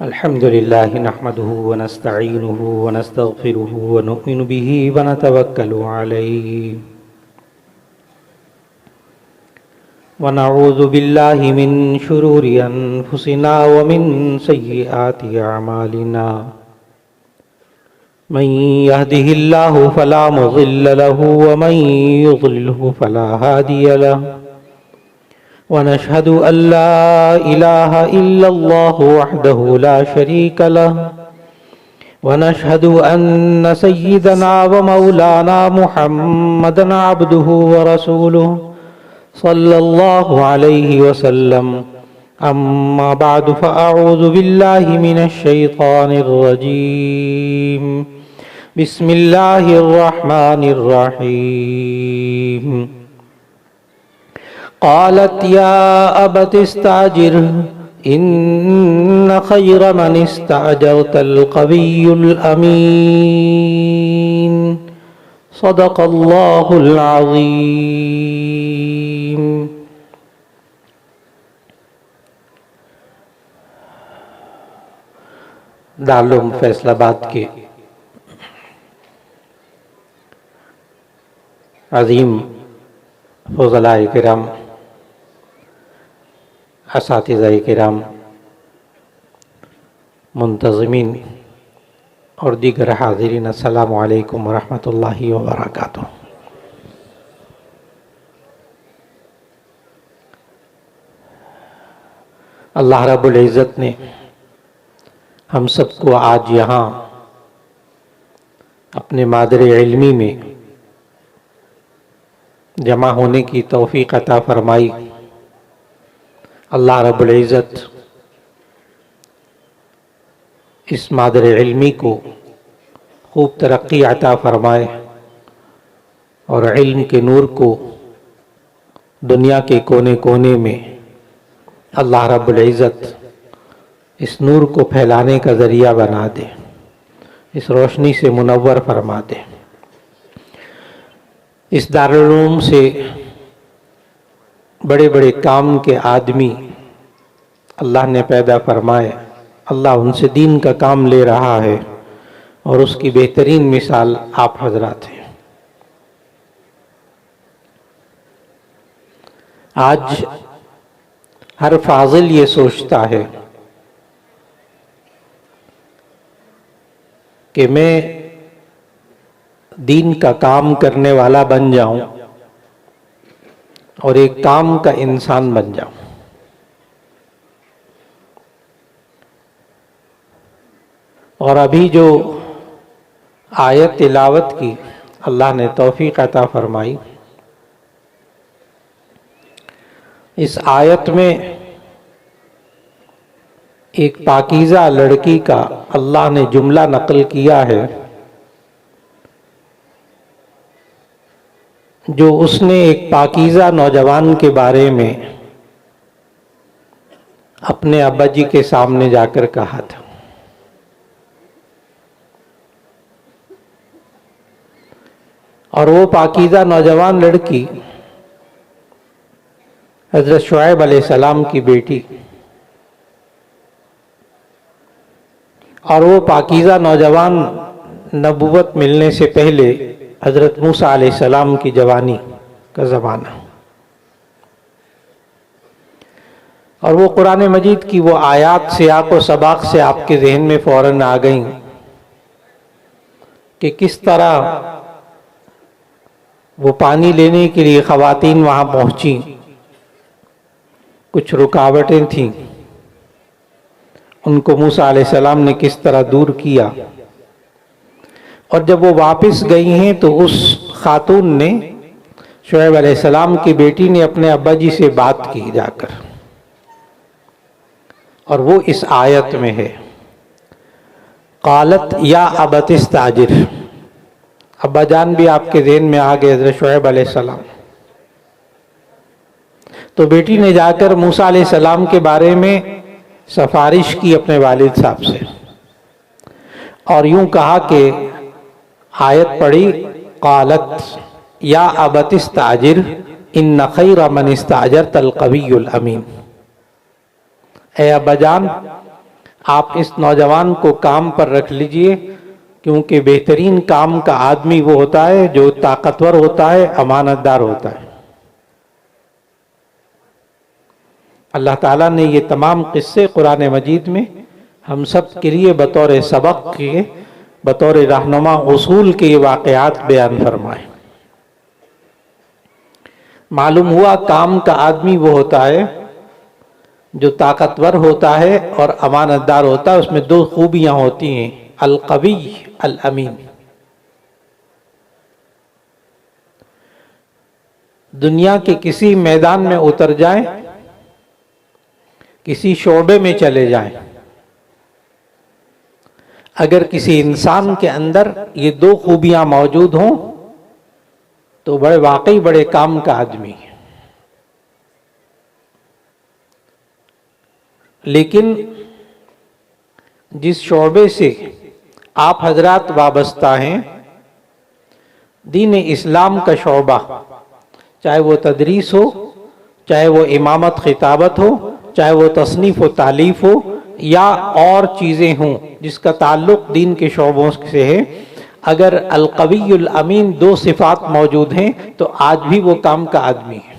الحمد لله نحمده ونستعينه ونستغفره ونؤمن به ونتوكل عليه ونعوذ بالله من شرور أنفسنا ومن سيئات أعمالنا من يهده الله فلا مضل له ومن يضلله فلا هادي له ونشهد أن لا إله إلا الله وحده لا شريك له ونشهد أن سيدنا ومولانا محمدا عبده ورسوله صلى الله عليه وسلم أما بعد فأعوذ بالله من الشيطان الرجيم بسم الله الرحمن الرحيم قالت يا أبت استأجر إن خير من استأجرت القوي الأمين صدق الله العظيم دارالعلوم فیصل آباد کے عظیم فضلاء کرام، اساتذہ کرام، منتظمین اور دیگر حاضرین، السلام علیکم ورحمۃ اللہ وبرکاتہ۔ اللہ رب العزت نے ہم سب کو آج یہاں اپنے مادر علمی میں جمع ہونے کی توفیق عطا فرمائی۔ اللہ رب العزت اس مادر علمی کو خوب ترقی عطا فرمائے اور علم کے نور کو دنیا کے کونے کونے میں اللہ رب العزت اس نور کو پھیلانے کا ذریعہ بنا دے، اس روشنی سے منور فرما دے۔ اس دارالعلوم سے بڑے بڑے کام کے آدمی اللہ نے پیدا فرمائے، اللہ ان سے دین کا کام لے رہا ہے اور اس کی بہترین مثال آپ حضرات ہیں۔ آج ہر فاضل یہ سوچتا ہے کہ میں دین کا کام کرنے والا بن جاؤں اور ایک کام کا انسان بن جاؤں۔ اور ابھی جو آیت تلاوت کی اللہ نے توفیق عطا فرمائی، اس آیت میں ایک پاکیزہ لڑکی کا اللہ نے جملہ نقل کیا ہے جو اس نے ایک پاکیزہ نوجوان کے بارے میں اپنے ابا جی کے سامنے جا کر کہا تھا۔ اور وہ پاکیزہ نوجوان لڑکی حضرت شعیب علیہ السلام کی بیٹی، اور وہ پاکیزہ نوجوان نبوت ملنے سے پہلے حضرت موسیٰ علیہ السلام کی جوانی کا زمانہ، اور وہ قرآن مجید کی وہ آیات سیاق و سباق سے آپ کے ذہن میں فوراً آ گئیں کہ کس طرح وہ پانی لینے کے لیے خواتین وہاں پہنچیں، کچھ رکاوٹیں تھیں، ان کو موسیٰ علیہ السلام نے کس طرح دور کیا، اور جب وہ واپس گئی ہیں تو اس خاتون نے، شعیب علیہ السلام کی بیٹی نے اپنے ابا جی سے بات کی جا کر، اور وہ اس آیت میں ہے، قالت یا ابت استاجر۔ ابا جان بھی آپ کے ذہن میں آ گئے، حضرت شعیب علیہ السلام۔ تو بیٹی نے جا کر موسیٰ علیہ السلام کے بارے میں سفارش کی اپنے والد صاحب سے، اور یوں کہا کہ آیت پڑھی، قالت یا ابت استاجر ان خیر من استاجرت القوی الامین۔ اے ابا جان، آپ اس نوجوان کو کام پر رکھ لیجئے، کیونکہ بہترین کام کا آدمی وہ ہوتا ہے جو طاقتور ہوتا ہے، امانت دار ہوتا ہے۔ اللہ تعالیٰ نے یہ تمام قصے قرآن مجید میں ہم سب کے لیے بطور سبق کے، بطور رہنما اصول کے یہ واقعات بیان فرمائے۔ معلوم ہوا کام کا آدمی وہ ہوتا ہے جو طاقتور ہوتا ہے اور امانت دار ہوتا ہے۔ اس میں دو خوبیاں ہوتی ہیں، القوی، الامین۔ دنیا کے کسی میدان میں اتر جائیں، کسی شعبے میں چلے جائیں، اگر کسی انسان کے اندر یہ دو خوبیاں موجود ہوں تو واقعی بڑے کام کا آدمی ہے۔ لیکن جس شعبے سے آپ حضرات وابستہ ہیں، دین اسلام کا شعبہ، چاہے وہ تدریس ہو، چاہے وہ امامت خطابت ہو، چاہے وہ تصنیف و تالیف ہو، یا اور چیزیں ہوں جس کا تعلق دین کے شعبوں سے ہے، اگر القوی الامین دو صفات موجود ہیں تو آج بھی وہ کام کا آدمی ہے۔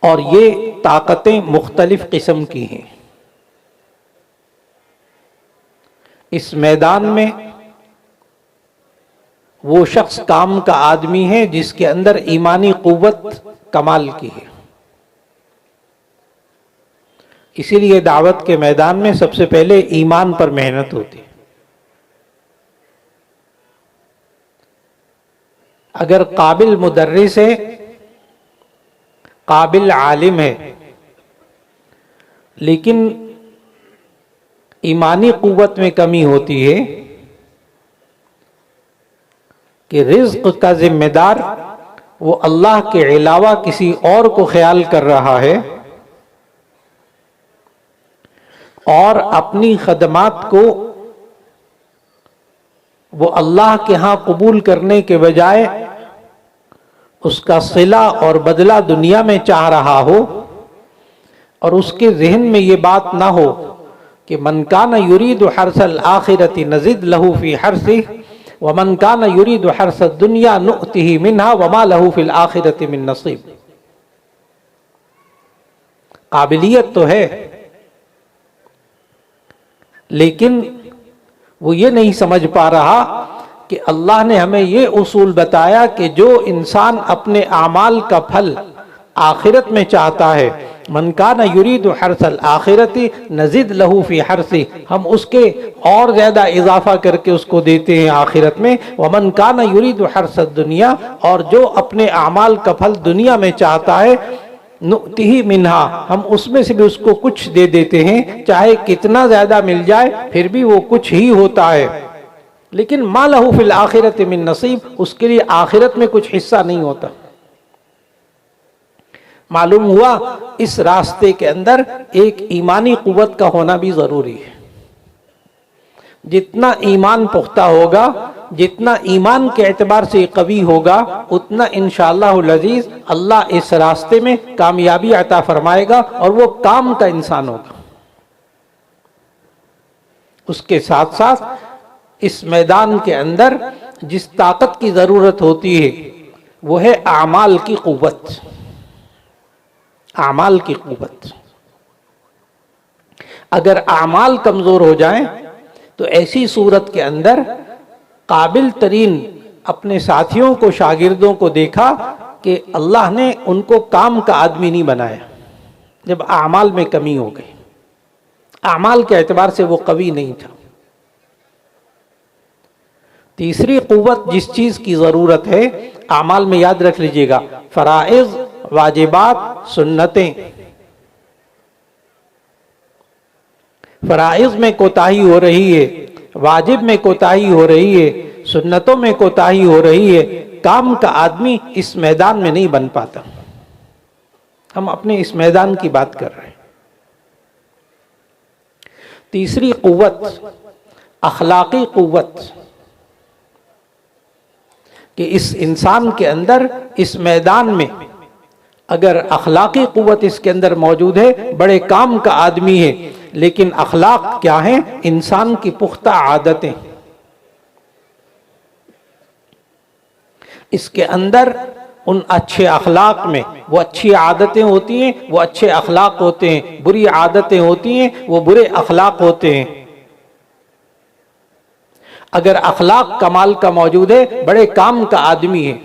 اور یہ طاقتیں مختلف قسم کی ہیں۔ اس میدان میں وہ شخص کام کا آدمی ہے جس کے اندر ایمانی قوت کمال کی ہے۔ اسی لیے دعوت کے میدان میں سب سے پہلے ایمان پر محنت ہوتی ہے۔ اگر قابل مدرس ہے، قابل عالم ہے، لیکن ایمانی قوت میں کمی ہوتی ہے کہ رزق کا ذمہ دار وہ اللہ کے علاوہ کسی اور کو خیال کر رہا ہے، اور اپنی خدمات کو وہ اللہ کے ہاں قبول کرنے کے بجائے اس کا صلہ اور بدلہ دنیا میں چاہ رہا ہو، اور اس کے ذہن میں یہ بات نہ ہو کہ من کان یرید حرث الآخرۃ نزد لہ فی حرثہ ومن کان یرید حرث الدنیا نؤتہ منہا وما لہ فی الآخرۃ من نصیب۔ قابلیت تو ہے، لیکن وہ یہ نہیں سمجھ پا رہا کہ اللہ نے ہمیں یہ اصول بتایا کہ جو انسان اپنے اعمال کا پھل آخرت میں چاہتا ہے، من کان یرید حرث الآخرۃ نزد لہ فی حرثہ، ہم اس کے اور زیادہ اضافہ کر کے اس کو دیتے ہیں آخرت میں، ومن کان یرید حرث الدنیا، اور جو اپنے اعمال کا پھل دنیا میں چاہتا ہے، نؤتہ منہا، ہم اس میں سے بھی اس کو کچھ دے دیتے ہیں، چاہے کتنا زیادہ مل جائے پھر بھی وہ کچھ ہی ہوتا ہے، لیکن ما لہ فی الآخرۃ من نصیب، اس کے لیے آخرت میں کچھ حصہ نہیں ہوتا۔ معلوم ہوا اس راستے کے اندر ایک ایمانی قوت کا ہونا بھی ضروری ہے۔ جتنا ایمان پختہ ہوگا، جتنا ایمان کے اعتبار سے قوی ہوگا، اتنا انشاءاللہ العزیز اللہ اس راستے میں کامیابی عطا فرمائے گا اور وہ کام کا انسان ہوگا۔ اس کے ساتھ ساتھ اس میدان کے اندر جس طاقت کی ضرورت ہوتی ہے وہ ہے اعمال کی قوت۔ اعمال کی قوت، اگر اعمال کمزور ہو جائیں تو ایسی صورت کے اندر قابل ترین اپنے ساتھیوں کو، شاگردوں کو دیکھا کہ اللہ نے ان کو کام کا آدمی نہیں بنایا جب اعمال میں کمی ہو گئی، اعمال کے اعتبار سے وہ قوی نہیں تھا۔ تیسری قوت جس چیز کی ضرورت ہے اعمال میں، یاد رکھ لیجئے گا، فرائض، واجبات، سنتیں۔ فرائض میں کوتاہی ہو رہی ہے، واجب میں کوتاہی ہو رہی ہے، سنتوں میں کوتاہی ہو رہی ہے، کام کا آدمی اس میدان میں نہیں بن پاتا۔ ہم اپنے اس میدان کی بات کر رہے ہیں۔ تیسری قوت اخلاقی قوت، کہ اس انسان کے اندر اس میدان میں اگر اخلاقی قوت اس کے اندر موجود ہے، بڑے کام کا آدمی ہے، لیکن اخلاق کیا ہیں؟ انسان کی پختہ عادتیں. اس کے اندر ان اچھے اخلاق میں وہ اچھی عادتیں ہوتی ہیں، وہ اچھے اخلاق ہوتے ہیں، بری عادتیں ہوتی ہیں، وہ برے اخلاق ہوتے ہیں. اگر اخلاق کمال کا موجود ہے، بڑے کام کا آدمی ہے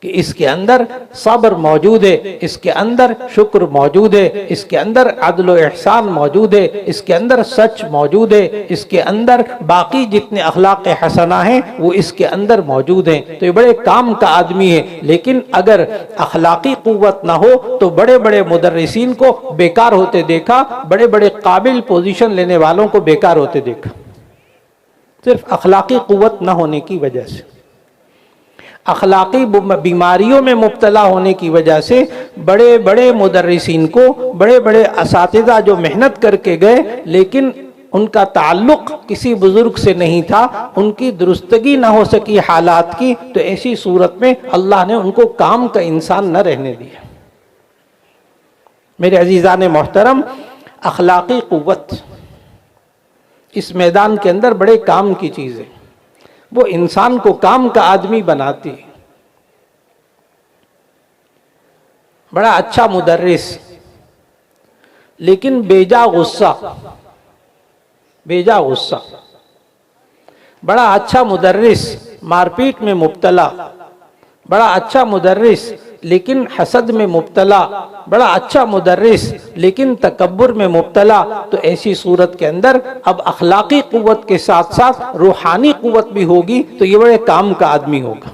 کہ اس کے اندر صبر موجود ہے، اس کے اندر شکر موجود ہے، اس کے اندر عدل و احسان موجود ہے، اس کے اندر سچ موجود ہے، اس کے اندر باقی جتنے اخلاق حسنہ ہیں وہ اس کے اندر موجود ہیں. تو یہ بڑے کام کا آدمی ہے. لیکن اگر اخلاقی قوت نہ ہو تو بڑے بڑے مدرسین کو بیکار ہوتے دیکھا، بڑے بڑے قابل پوزیشن لینے والوں کو بیکار ہوتے دیکھا، صرف اخلاقی قوت نہ ہونے کی وجہ سے، اخلاقی بیماریوں میں مبتلا ہونے کی وجہ سے. بڑے بڑے مدرسین کو، بڑے بڑے اساتذہ جو محنت کر کے گئے لیکن ان کا تعلق کسی بزرگ سے نہیں تھا، ان کی درستگی نہ ہو سکی حالات کی، تو ایسی صورت میں اللہ نے ان کو کام کا انسان نہ رہنے دیا. میرے عزیزان محترم، اخلاقی قوت اس میدان کے اندر بڑے کام کی چیز ہے. وہ انسان کو کام کا آدمی بناتی ہے. بڑا اچھا مدرس لیکن بیجا غصہ، بیجا غصہ. بڑا اچھا مدرس مار پیٹ میں مبتلا، بڑا اچھا مدرس لیکن حسد میں مبتلا، بڑا اچھا مدرس لیکن تکبر میں مبتلا. تو ایسی صورت کے اندر اب اخلاقی قوت کے ساتھ ساتھ روحانی قوت بھی ہوگی تو یہ بڑے کام کا آدمی ہوگا.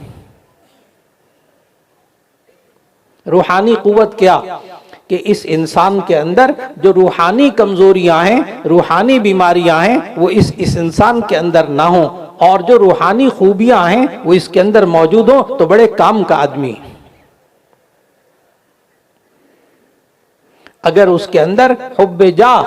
روحانی قوت کیا؟ کہ اس انسان کے اندر جو روحانی کمزوریاں ہیں، روحانی بیماریاں ہیں، وہ اس انسان کے اندر نہ ہوں، اور جو روحانی خوبیاں ہیں وہ اس کے اندر موجود ہوں تو بڑے کام کا آدمی. اگر اس کے اندر حب جاہ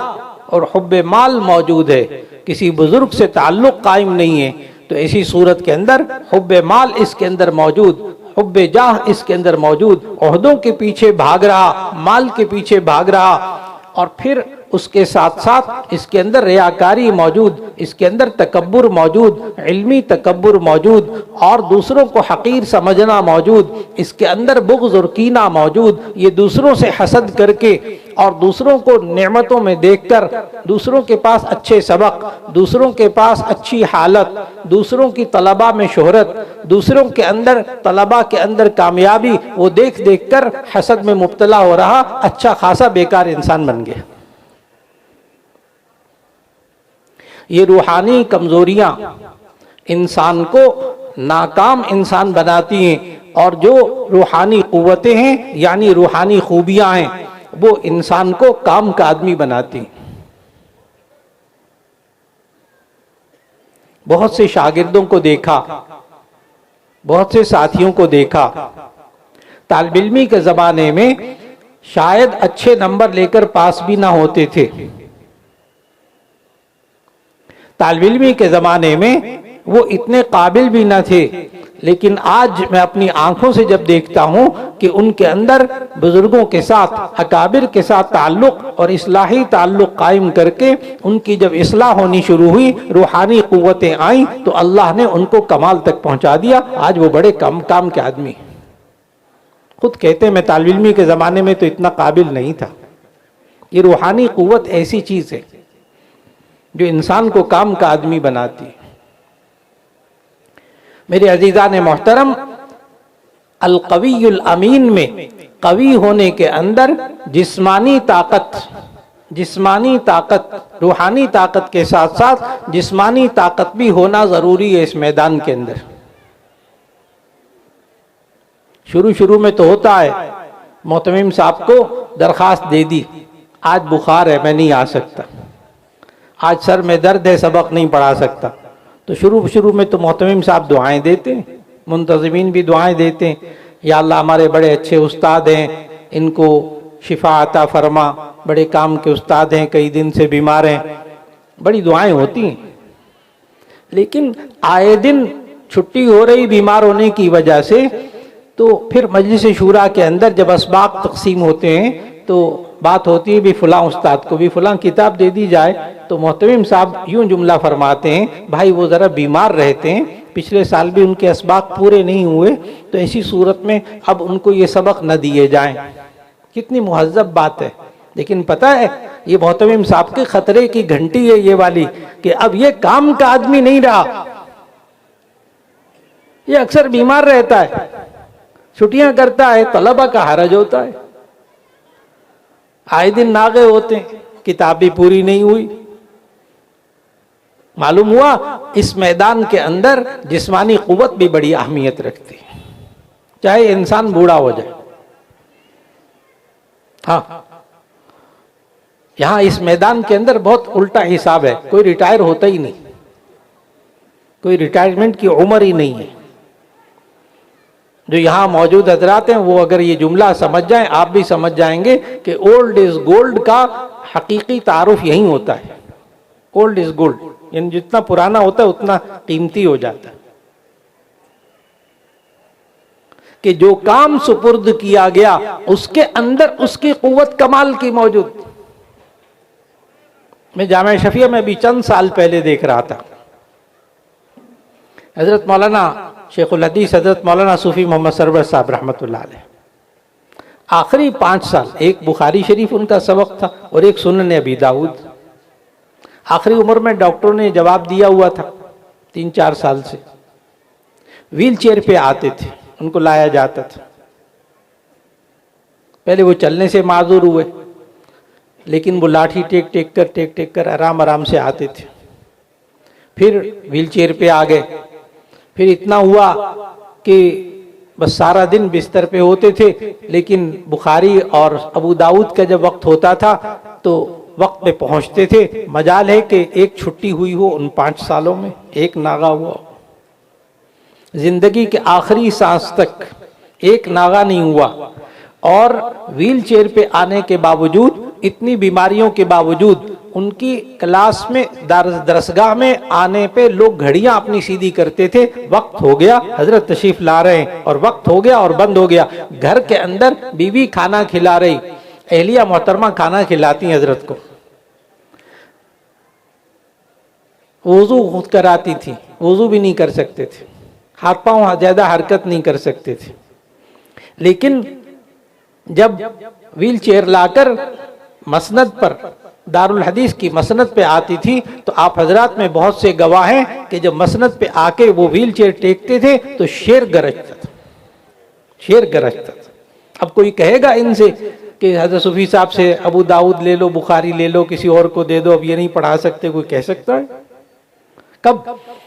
اور حب مال موجود ہے، کسی بزرگ سے تعلق قائم نہیں ہے، تو ایسی صورت کے اندر حب مال اس کے اندر موجود، حب جاہ اس کے اندر موجود، عہدوں کے پیچھے بھاگ رہا، مال کے پیچھے بھاگ رہا، اور پھر اس کے ساتھ ساتھ اس کے اندر ریاکاری موجود، اس کے اندر تکبر موجود، علمی تکبر موجود، اور دوسروں کو حقیر سمجھنا موجود، اس کے اندر بغض اور کینہ موجود. یہ دوسروں سے حسد کر کے اور دوسروں کو نعمتوں میں دیکھ کر، دوسروں کے پاس اچھے سبق، دوسروں کے پاس اچھی حالت، دوسروں کی طلبہ میں شہرت، دوسروں کے اندر طلبہ کے اندر کامیابی، وہ دیکھ دیکھ کر حسد میں مبتلا ہو رہا، اچھا خاصا بیکار انسان بن گیا. یہ روحانی کمزوریاں انسان کو ناکام انسان بناتی ہیں، اور جو روحانی قوتیں ہیں یعنی روحانی خوبیاں ہیں وہ انسان کو کام کا آدمی بناتی ہیں. بہت سے شاگردوں کو دیکھا، بہت سے ساتھیوں کو دیکھا، طالب علمی کے زمانے میں شاید اچھے نمبر لے کر پاس بھی نہ ہوتے تھے. طالب علمی کے زمانے میں وہ اتنے قابل بھی نہ تھے، لیکن آج میں اپنی آنکھوں سے جب دیکھتا ہوں کہ ان کے اندر بزرگوں کے ساتھ، اکابر کے ساتھ تعلق اور اصلاحی تعلق قائم کر کے ان کی جب اصلاح ہونی شروع ہوئی، روحانی قوتیں آئیں تو اللہ نے ان کو کمال تک پہنچا دیا. آج وہ بڑے کام کے آدمی. خود کہتے ہیں میں طالب علمی کے زمانے میں تو اتنا قابل نہیں تھا. یہ روحانی قوت ایسی چیز ہے جو انسان کو کام کا آدمی بناتی. میرے عزیزان محترم، القوی الامین میں قوی ہونے کے اندر جسمانی طاقت، روحانی طاقت کے ساتھ ساتھ جسمانی طاقت بھی ہونا ضروری ہے. اس میدان کے اندر شروع میں تو ہوتا ہے، محتمم صاحب کو درخواست دے دی، آج بخار ہے میں نہیں آ سکتا، آج سر میں درد ہے سبق نہیں پڑھا سکتا. تو شروع میں تو محتمم صاحب دعائیں دیتے ہیں، منتظمین بھی دعائیں دیتے ہیں، یا اللہ ہمارے بڑے اچھے استاد ہیں، ان کو شفا عطا فرما، بڑے کام کے استاد ہیں، کئی دن سے بیمار ہیں، بڑی دعائیں ہوتی ہیں. لیکن آئے دن چھٹی ہو رہی بیمار ہونے کی وجہ سے، تو پھر مجلس شورا کے اندر جب اسباق تقسیم ہوتے ہیں تو بات ہوتی ہے بھی فلاں استاد کو بھی فلاں کتاب دے دی جائے، تو محتمم صاحب یوں جملہ فرماتے ہیں، بھائی وہ ذرا بیمار رہتے ہیں، پچھلے سال بھی ان کے اسباق پورے نہیں ہوئے، تو ایسی صورت میں اب ان کو یہ سبق نہ دیے جائیں۔ کتنی مہذب بات ہے، لیکن پتہ ہے یہ محتمم صاحب کے خطرے کی گھنٹی ہے یہ والی، کہ اب یہ کام کا آدمی نہیں رہا، یہ اکثر بیمار رہتا ہے، چھٹیاں کرتا ہے، طلبہ کا حرج ہوتا ہے، آئے دن ناغے ہوتے ہیں، کتاب بھی پوری نہیں ہوئی۔ معلوم ہوا اس میدان کے اندر جسمانی قوت بھی بڑی اہمیت رکھتی ہے، چاہے انسان بوڑھا ہو جائے۔ ہاں، یہاں اس میدان کے اندر بہت الٹا حساب ہے، کوئی ریٹائر ہوتا ہی نہیں، کوئی ریٹائرمنٹ کی عمر ہی نہیں ہے۔ جو یہاں موجود حضرات ہیں وہ اگر یہ جملہ سمجھ جائیں، آپ بھی سمجھ جائیں گے کہ اولڈ از گولڈ کا حقیقی تعارف یہی ہوتا ہے۔ اولڈ از گولڈ یعنی جتنا پرانا ہوتا ہے اتنا قیمتی ہو جاتا ہے، کہ جو کام سپرد کیا گیا اس کے اندر اس کی قوت کمال کی موجود۔ میں جامعہ شفیع میں بھی چند سال پہلے دیکھ رہا تھا، حضرت مولانا شیخ الحدیث حضرت مولانا صوفی محمد سرور صاحب رحمۃ اللہ علیہ، آخری 5 سال ایک بخاری شریف ان کا سبق تھا اور ایک سنن ابی داؤد۔ آخری عمر میں ڈاکٹروں نے جواب دیا ہوا تھا، 3-4 سال سے ویل چیئر پہ آتے تھے، ان کو لایا جاتا تھا۔ پہلے وہ چلنے سے معذور ہوئے، لیکن وہ لاٹھی ٹیک کر آرام سے آتے تھے، پھر ویل چیئر پہ آ گئے، پھر اتنا ہوا کہ بس سارا دن بستر پہ ہوتے تھے، لیکن بخاری اور ابو داؤد کا جب وقت ہوتا تھا تو وقت پہ پہنچتے تھے۔ مجال ہے کہ ایک چھٹی ہوئی ہو ان 5 سالوں میں، ایک ناغہ ہوا، زندگی کے آخری سانس تک ایک ناغہ نہیں ہوا، اور ویل چیئر پہ آنے کے باوجود، اتنی بیماریوں کے باوجود، ان کی کلاس میں درسگاہ میں آنے پہ لوگ گھڑیاں اپنی سیدھی کرتے تھے، وقت ہو گیا حضرت تشریف لا رہے ہیں، اور وقت ہو گیا اور بند ہو گیا۔ گھر کے اندر بیوی کھانا کھلا رہی، اہلیہ محترمہ کھانا کھلاتی حضرت کو، وضو خود کراتی تھی، وضو بھی نہیں کر سکتے تھے، ہاتھ پاؤں زیادہ حرکت نہیں کر سکتے تھے، لیکن جب ویل چیئر لا کر مسند پر، دارالحدیث کی مسند پہ آتی تھی، تو آپ حضرات میں بہت سے گواہ ہیں کہ جب مسند پہ آ کے وہ ویل چیئر ٹیکتے تھے تو شیر گرجتا تھا، شیر گرجتا تھا۔ اب کوئی کہے گا ان سے کہ حضرت صوفی صاحب سے ابو داؤد لے لو، بخاری لے لو، کسی اور کو دے دو، اب یہ نہیں پڑھا سکتے، کوئی کہہ سکتا ہے؟ کب؟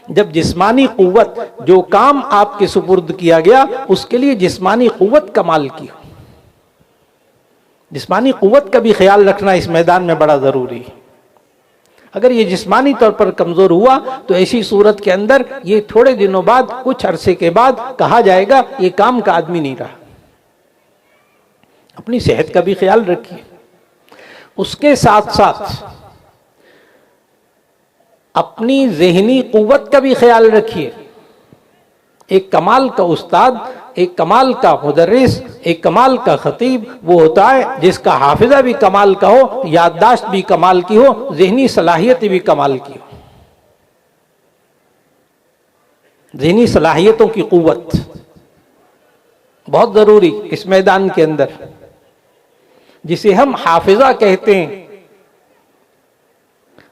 جب جسمانی قوت، جو کام آپ کے سپرد کیا گیا اس کے لیے جسمانی قوت کمال کی ہو۔ جسمانی قوت کا بھی خیال رکھنا اس میدان میں بڑا ضروری ہے۔ اگر یہ جسمانی طور پر کمزور ہوا تو ایسی صورت کے اندر یہ تھوڑے دنوں بعد، کچھ عرصے کے بعد کہا جائے گا یہ کام کا آدمی نہیں رہا۔ اپنی صحت کا بھی خیال رکھیے، اس کے ساتھ ساتھ اپنی ذہنی قوت کا بھی خیال رکھیے۔ ایک کمال کا استاد، ایک کمال کا مدرس، ایک کمال کا خطیب وہ ہوتا ہے جس کا حافظہ بھی کمال کا ہو، یادداشت بھی کمال کی ہو، ذہنی صلاحیت بھی کمال کی ہو۔ ذہنی صلاحیتوں کی قوت بہت ضروری اس میدان کے اندر، جسے ہم حافظہ کہتے ہیں۔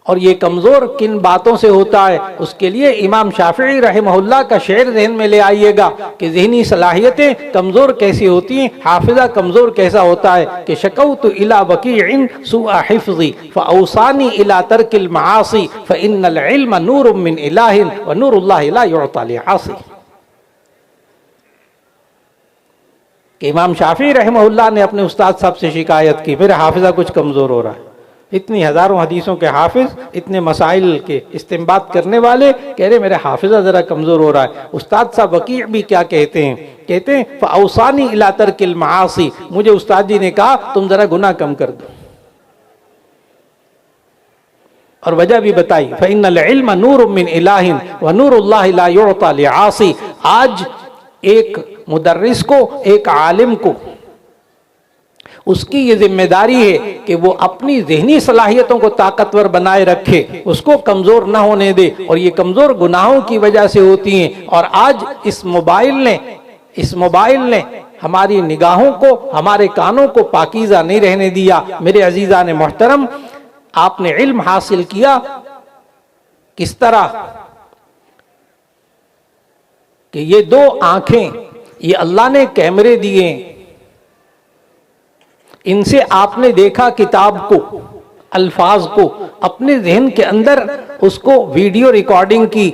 اور یہ کمزور کن باتوں سے ہوتا ہے، اس کے لیے امام شافعی رحمہ اللہ کا شعر ذہن میں لے آئیے گا کہ ذہنی صلاحیتیں کمزور کیسی ہوتی ہیں، حافظہ کمزور کیسا ہوتا ہے، کہ شکوت الی وکیع سوء حفظی فاوصانی الی ترک المعاصی فان العلم نور من الہ ونور اللہ لا یعطی لعاصی۔ کہ امام شافعی رحمہ اللہ نے اپنے استاد صاحب سے شکایت کی، میرا حافظہ کچھ کمزور ہو رہا ہے، اتنی ہزاروں حدیثوں کے حافظ، اتنے مسائل کے استنباط کرنے والے، کہہ رہے میرا حافظہ ذرا کمزور ہو رہا ہے۔ استاد صاحب وکیع بھی کیا کہتے ہیں؟ کہتے ہیں فاوصانی الی ترک المعاصی، مجھے استاد جی نے کہا تم ذرا گناہ کم کر دو، اور وجہ بھی بتائی فإن العلم نور من الہ ونور اللہ لا یعطی لعاصی۔ آج ایک مدرس کو، ایک عالم کو اس کی یہ ذمہ داری ہے کہ وہ اپنی ذہنی صلاحیتوں کو طاقتور بنائے رکھے، اس کو کمزور نہ ہونے دے، اور یہ کمزور گناہوں کی وجہ سے ہوتی ہیں۔ اور آج اس موبائل نے ہماری نگاہوں کو، ہمارے کانوں کو پاکیزہ نہیں رہنے دیا۔ میرے عزیزان محترم، آپ نے علم حاصل کیا کس طرح کہ یہ دو آنکھیں، یہ اللہ نے کیمرے دیے، ان سے آپ نے دیکھا کتاب کو، الفاظ کو، اپنے ذہن کے اندر اس کو ویڈیو ریکارڈنگ کی،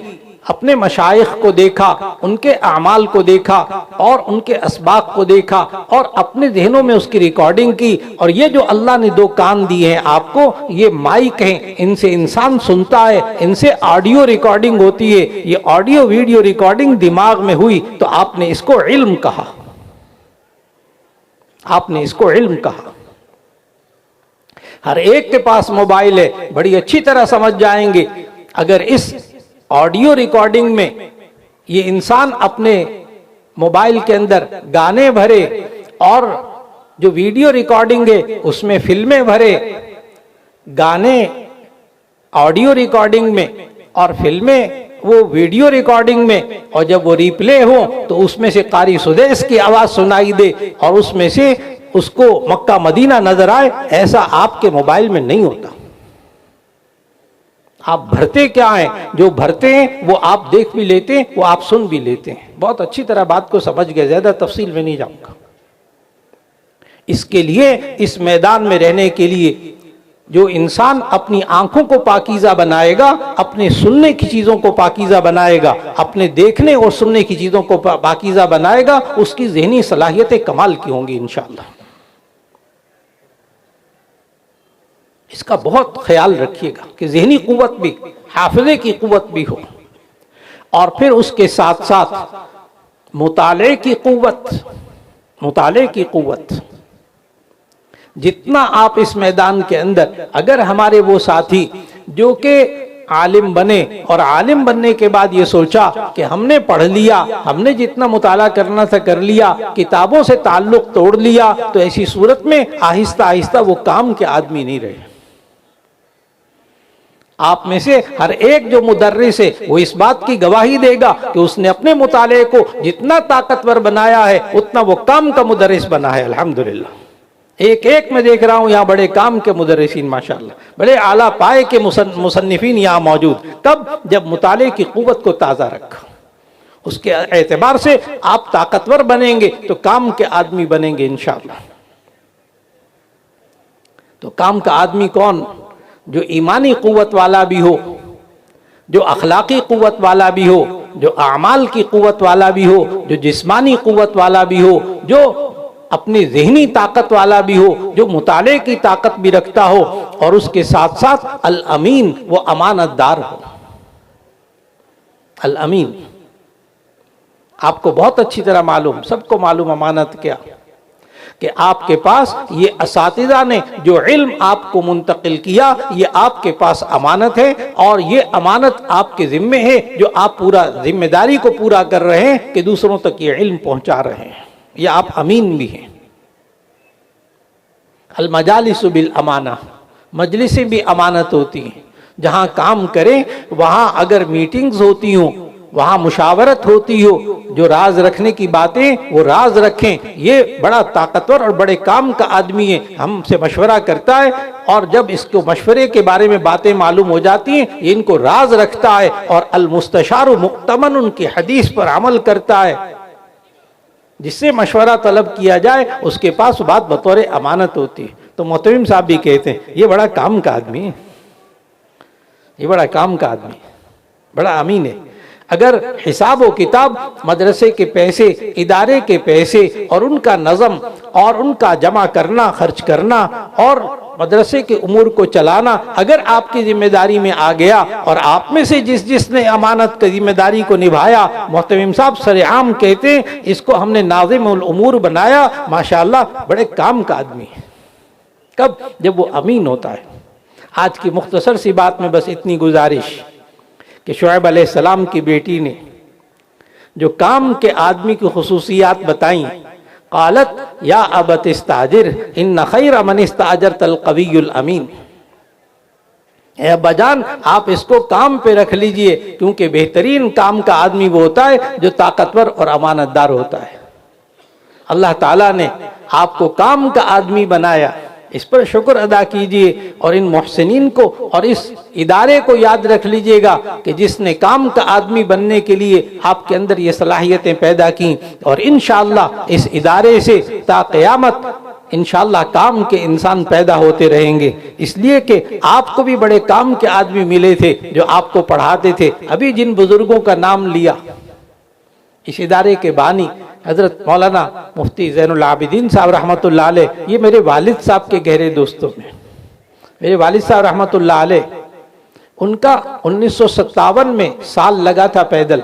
اپنے مشائخ کو دیکھا، ان کے اعمال کو دیکھا اور ان کے اسباق کو دیکھا اور اپنے ذہنوں میں اس کی ریکارڈنگ کی۔ اور یہ جو اللہ نے دو کان دیے ہیں آپ کو، یہ مائک ہیں، ان سے انسان سنتا ہے، ان سے آڈیو ریکارڈنگ ہوتی ہے۔ یہ آڈیو ویڈیو ریکارڈنگ دماغ میں ہوئی تو آپ نے اس کو علم کہا، آپ نے اس کو علم کہا۔ ہر ایک کے پاس موبائل ہے، بڑی اچھی طرح سمجھ جائیں گے اگر اس آڈیو ریکارڈنگ میں یہ انسان اپنے موبائل کے اندر گانے بھرے اور جو ویڈیو ریکارڈنگ ہے اس میں فلمیں بھرے، گانے آڈیو ریکارڈنگ میں اور فلمیں وہ ویڈیو ریکارڈنگ میں، اور جب وہ ریپلے ہو تو اس میں سے قاری سدیس کی آواز سنائی دے اور اس میں سے اس کو مکہ مدینہ نظر آئے، ایسا آپ کے موبائل میں نہیں ہوتا۔ آپ بھرتے کیا ہیں؟ جو بھرتے ہیں وہ آپ دیکھ بھی لیتے ہیں، وہ آپ سن بھی لیتے ہیں۔ بہت اچھی طرح بات کو سمجھ گئے، زیادہ تفصیل میں نہیں جاؤں گا۔ اس کے لیے، اس میدان میں رہنے کے لیے جو انسان اپنی آنکھوں کو پاکیزہ بنائے گا، اپنے سننے کی چیزوں کو پاکیزہ بنائے گا، اپنے دیکھنے اور سننے کی چیزوں کو پاکیزہ بنائے گا، اس کی ذہنی صلاحیتیں کمال کی ہوں گی انشاءاللہ۔ اس کا بہت خیال رکھیے گا کہ ذہنی قوت بھی، حافظے کی قوت بھی ہو، اور پھر اس کے ساتھ ساتھ مطالعے کی قوت، مطالعے کی قوت۔ جتنا آپ اس میدان کے اندر، اگر ہمارے وہ ساتھی جو کہ عالم بنے اور عالم بننے کے بعد یہ سوچا کہ ہم نے پڑھ لیا، ہم نے جتنا مطالعہ کرنا تھا کر لیا، کتابوں سے تعلق توڑ لیا، تو ایسی صورت میں آہستہ آہستہ وہ کام کے آدمی نہیں رہے۔ آپ میں سے ہر ایک جو مدرس ہے وہ اس بات کی گواہی دے گا کہ اس نے اپنے مطالعے کو جتنا طاقتور بنایا ہے اتنا وہ کام کا مدرس بنا ہے۔ الحمدللہ ایک ایک میں دیکھ رہا ہوں یہاں بڑے کام کے مدرسین، ماشاءاللہ بڑے اعلیٰ پائے کے مصنفین یہاں موجود۔ تب جب مطالعے کی قوت کو تازہ رکھا، اس کے اعتبار سے آپ طاقتور بنیں گے تو کام کے آدمی بنیں گے انشاءاللہ۔ تو کام کا آدمی کون؟ جو ایمانی قوت والا بھی ہو، جو اخلاقی قوت والا بھی ہو، جو اعمال کی قوت والا بھی ہو، جو جسمانی قوت والا بھی ہو، جو اپنی ذہنی طاقت والا بھی ہو، جو مطالعے کی طاقت بھی رکھتا ہو، اور اس کے ساتھ ساتھ الامین، وہ امانت دار ہو۔ الامین، آپ کو بہت اچھی طرح معلوم، سب کو معلوم امانت کیا، کہ آپ کے پاس یہ اساتذہ نے جو علم آپ کو منتقل کیا، یہ آپ کے پاس امانت ہے، اور یہ امانت آپ کے ذمے ہے، جو آپ پورا ذمہ داری کو پورا کر رہے ہیں کہ دوسروں تک یہ علم پہنچا رہے ہیں۔ یہ آپ امین بھی ہیں۔ المجالس بالامانہ، مجلسیں بھی امانت ہوتی ہیں۔ جہاں کام کریں وہاں اگر میٹنگز ہوتی ہوں، وہاں مشاورت ہوتی ہو، جو راز رکھنے کی باتیں وہ راز رکھیں۔ یہ بڑا طاقتور اور بڑے کام کا آدمی ہے، ہم سے مشورہ کرتا ہے، اور جب اس کو مشورے کے بارے میں باتیں معلوم ہو جاتی ہیں یہ ان کو راز رکھتا ہے، اور المستشار مؤتمن ان کی حدیث پر عمل کرتا ہے۔ جس سے مشورہ طلب کیا جائے اس کے پاس بات بطور امانت ہوتی ہے۔ تو محترم صاحب بھی کہتے ہیں یہ بڑا کام کا آدمی ہے، یہ بڑا کام کا آدمی ہے، بڑا امین ہے۔ اگر حساب و کتاب، مدرسے کے پیسے، ادارے کے پیسے اور ان کا نظم اور ان کا جمع کرنا، خرچ کرنا اور مدرسے کے امور کو چلانا اگر آپ کی ذمہ داری میں آ گیا، اور آپ میں سے جس نے امانت کی ذمہ داری کو نبھایا، محترم صاحب سرعام کہتے ہیں اس کو ہم نے ناظم الامور بنایا، ماشاءاللہ بڑے کام کا آدمی ہے۔ کب؟ جب وہ امین ہوتا ہے۔ آج کی مختصر سی بات میں بس اتنی گزارش کہ شعیب علیہ السلام کی بیٹی نے جو کام کے آدمی کی خصوصیات بتائیں، قالت یا ابت استاجر ان خیر من استاجرت القوی الامین، اے ابا جان آپ اس کو کام پہ رکھ لیجئے، کیونکہ بہترین کام کا آدمی وہ ہوتا ہے جو طاقتور اور امانت دار ہوتا ہے۔ اللہ تعالیٰ نے آپ کو کام کا آدمی بنایا، اس پر شکر ادا کیجئے، اور ان محسنین کو اور اس ادارے کو یاد رکھ لیجئے گا کہ جس نے کام کا آدمی بننے کے لیے آپ کے اندر یہ صلاحیتیں پیدا کی، اور انشاءاللہ اس ادارے سے تا قیامت انشاءاللہ کام کے انسان پیدا ہوتے رہیں گے، اس لیے کہ آپ کو بھی بڑے کام کے آدمی ملے تھے جو آپ کو پڑھاتے تھے۔ ابھی جن بزرگوں کا نام لیا، اس ادارے کے بانی حضرت مولانا مفتی زین العابدین صاحب رحمۃ اللہ علیہ، یہ میرے والد صاحب کے گہرے دوستوں میں، میرے والد صاحب رحمۃ اللہ علیہ، ان کا 1957 میں سال لگا تھا پیدل،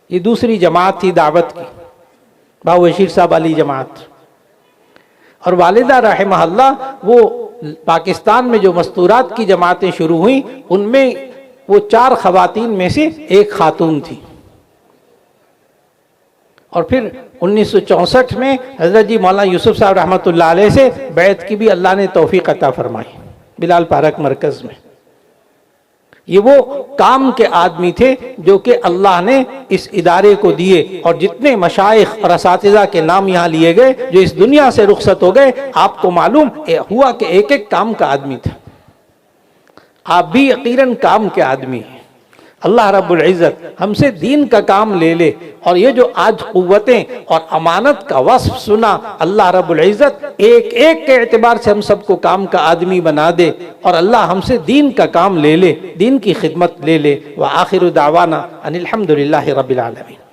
یہ دوسری جماعت تھی دعوت کی، باو بشیر صاحب علی جماعت، اور والدہ رحمہ اللہ وہ پاکستان میں جو مستورات کی جماعتیں شروع ہوئیں ان میں وہ 4 خواتین میں سے ایک خاتون تھی، اور پھر 1964 میں حضرت جی مولانا یوسف صاحب رحمۃ اللہ علیہ سے بیعت کی بھی اللہ نے توفیق عطا فرمائی بلال پارک مرکز میں۔ یہ وہ کام کے آدمی تھے جو کہ اللہ نے اس ادارے کو دیے، اور جتنے مشائخ اور اساتذہ کے نام یہاں لیے گئے جو اس دنیا سے رخصت ہو گئے، آپ کو معلوم ہوا کہ ایک ایک کام کا آدمی تھا۔ آپ بھی یقیناً کام کے آدمی ہیں۔ اللہ رب العزت ہم سے دین کا کام لے لے، اور یہ جو آج قوتیں اور امانت کا وصف سنا، اللہ رب العزت ایک ایک کے اعتبار سے ہم سب کو کام کا آدمی بنا دے، اور اللہ ہم سے دین کا کام لے لے، دین کی خدمت لے لے۔ وآخر دعوانا ان الحمدللہ رب العالمین۔